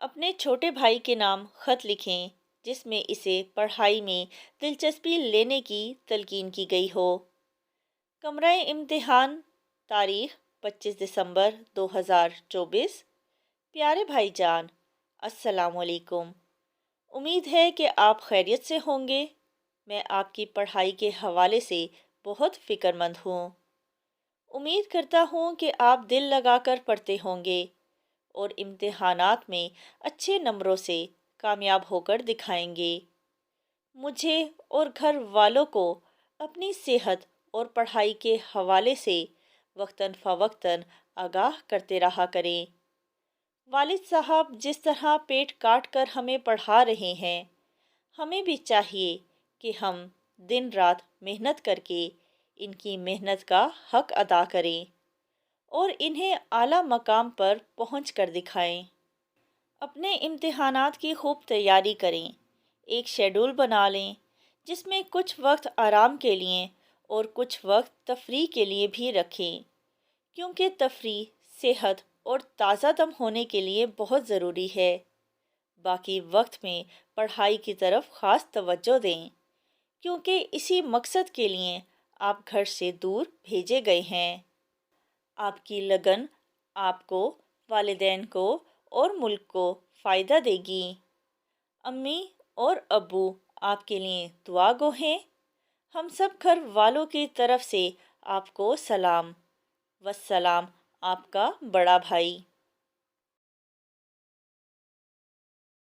اپنے چھوٹے بھائی کے نام خط لکھیں جس میں اسے پڑھائی میں دلچسپی لینے کی تلقین کی گئی ہو۔ کمرہ امتحان، تاریخ 25 دسمبر 2024۔ پیارے بھائی جان، السلام علیکم۔ امید ہے کہ آپ خیریت سے ہوں گے۔ میں آپ کی پڑھائی کے حوالے سے بہت فکر مند ہوں۔ امید کرتا ہوں کہ آپ دل لگا کر پڑھتے ہوں گے اور امتحانات میں اچھے نمبروں سے کامیاب ہو کر دکھائیں گے۔ مجھے اور گھر والوں کو اپنی صحت اور پڑھائی کے حوالے سے وقتاً فوقتاً آگاہ کرتے رہا کریں۔ والد صاحب جس طرح پیٹ کاٹ کر ہمیں پڑھا رہے ہیں، ہمیں بھی چاہیے کہ ہم دن رات محنت کر کے ان کی محنت کا حق ادا کریں اور انہیں اعلیٰ مقام پر پہنچ کر دکھائیں۔ اپنے امتحانات کی خوب تیاری کریں۔ ایک شیڈول بنا لیں جس میں کچھ وقت آرام کے لیے اور کچھ وقت تفریح کے لیے بھی رکھیں، کیونکہ تفریح صحت اور تازہ دم ہونے کے لیے بہت ضروری ہے۔ باقی وقت میں پڑھائی کی طرف خاص توجہ دیں، کیونکہ اسی مقصد کے لیے آپ گھر سے دور بھیجے گئے ہیں۔ آپ کی لگن آپ کو، والدین کو اور ملک کو فائدہ دے گی۔ امی اور ابو آپ کے لیے دعا گو ہیں۔ ہم سب گھر والوں کی طرف سے آپ کو سلام۔ والسلام، آپ کا بڑا بھائی۔